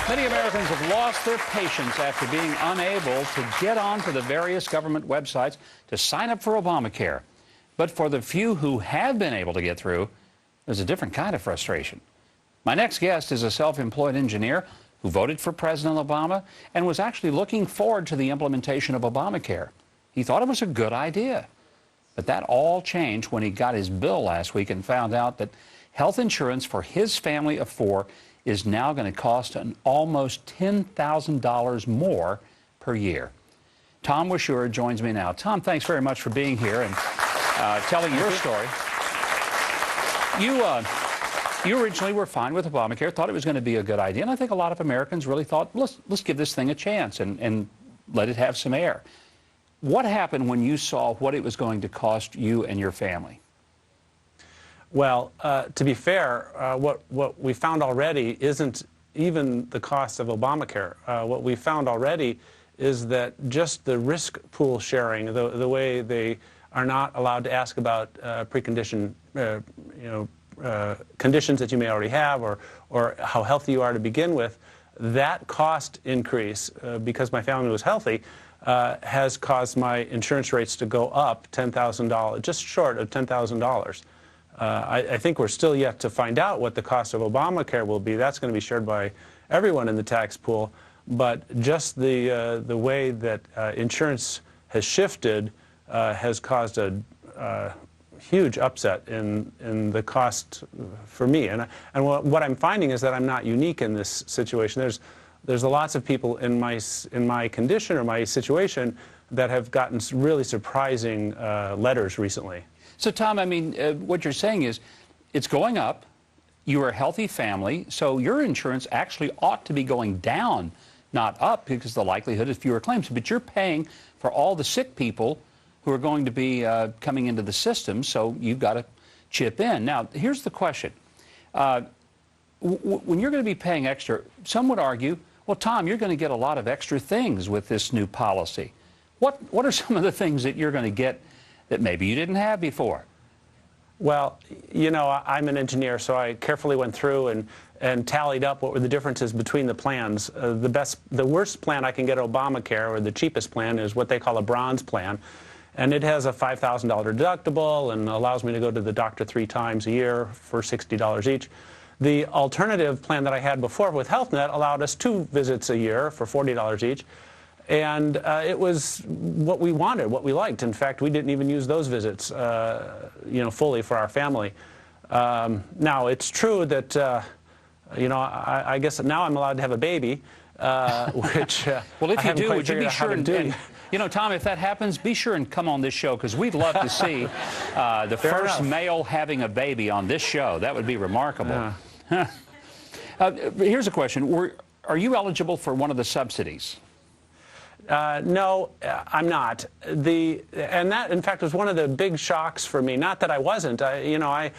Many Americans have lost their patience after being unable to get onto the various government websites to sign up for Obamacare. But for the few who have been able to get through, there's a different kind of frustration. My next guest is a self-employed engineer who voted for President Obama and was actually looking forward to the implementation of Obamacare. He thought it was a good idea. But that all changed when he got his bill last week and found out that health insurance for his family of four is now going to cost almost $10,000 more per year. Tom Washura joins me now. Tom, thanks very much for being here and telling your story. You originally were fine with Obamacare, thought it was going to be a good idea, and I think a lot of Americans really thought, let's give this thing a chance and let it have some air. What happened when you saw what it was going to cost you and your family? Well, to be fair, what we found already isn't even the cost of Obamacare. What we found already is that just the risk pool sharing, the way they are not allowed to ask about precondition, conditions that you may already have or how healthy you are to begin with, that cost increase, because my family was healthy, has caused my insurance rates to go up $10,000, just short of $10,000. I think we're still yet to find out what the cost of Obamacare will be. That's going to be shared by everyone in the tax pool. But just the way that insurance has shifted has caused a huge upset in the cost for me. And what I'm finding is that I'm not unique in this situation. There's lots of people in my condition or my situation that have gotten really surprising letters recently. So, Tom, I mean, what you're saying is it's going up. You are a healthy family, so your insurance actually ought to be going down, not up, because the likelihood is fewer claims. But you're paying for all the sick people who are going to be coming into the system, so you've got to chip in. Now, here's the question. When you're going to be paying extra, some would argue, well, Tom, you're going to get a lot of extra things with this new policy. What are some of the things that you're going to get that maybe you didn't have before? Well, you know, I'm an engineer, so I carefully went through and tallied up what were the differences between the plans. The worst plan I can get Obamacare, or the cheapest plan, is what they call a bronze plan. And it has a $5,000 deductible and allows me to go to the doctor 3 times a year for $60 each. The alternative plan that I had before with HealthNet allowed us 2 visits a year for $40 each. And it was what we wanted, what we liked. In fact, we didn't even use those visits, fully for our family. Now, it's true that, I guess now I'm allowed to have a baby, which well, if you do, would you be sure and you know, Tom, if that happens, be sure and come on this show, because we'd love to see the first male having a baby on this show. That would be remarkable. Yeah. Here's a question. Are you eligible for one of the subsidies? No, I'm not. And that, in fact, was one of the big shocks for me. Not that I wasn't. I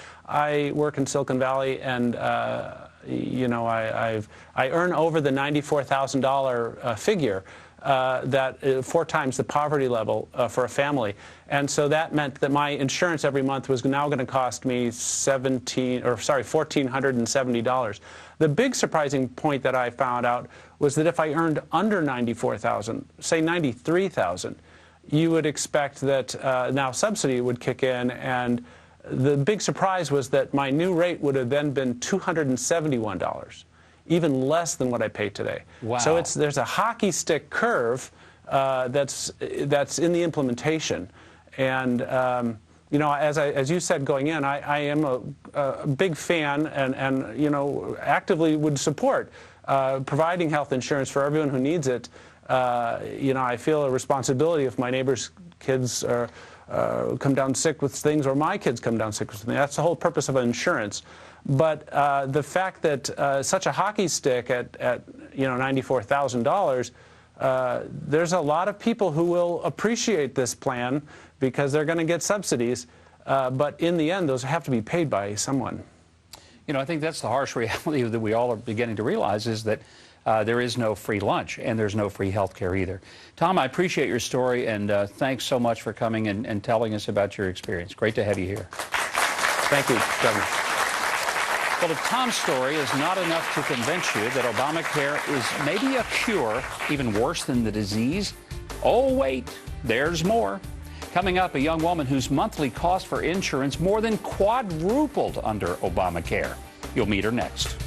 work in Silicon Valley, and I earn over the $94,000 figure. That 4 times the poverty level for a family, and so that meant that my insurance every month was now going to cost me $1,470. The big surprising point that I found out was that if I earned under $94,000, say $93,000, you would expect that now subsidy would kick in, and the big surprise was that my new rate would have then been $271. Even less than what I pay today. Wow. So there's a hockey stick curve that's in the implementation, and as you said going in, I am a big fan and actively would support providing health insurance for everyone who needs it. I feel a responsibility if my neighbors' kids come down sick with things, or my kids come down sick with things. That's the whole purpose of insurance. But the fact that such a hockey stick at $94,000, there's a lot of people who will appreciate this plan because they're going to get subsidies. But in the end, those have to be paid by someone. You know, I think that's the harsh reality that we all are beginning to realize, is that there is no free lunch and there's no free health care either. Tom, I appreciate your story, and thanks so much for coming and telling us about your experience. Great to have you here. Thank you, Governor. Well, if Tom's story is not enough to convince you that Obamacare is maybe a cure, even worse than the disease, oh, wait, there's more. Coming up, a young woman whose monthly cost for insurance more than quadrupled under Obamacare. You'll meet her next.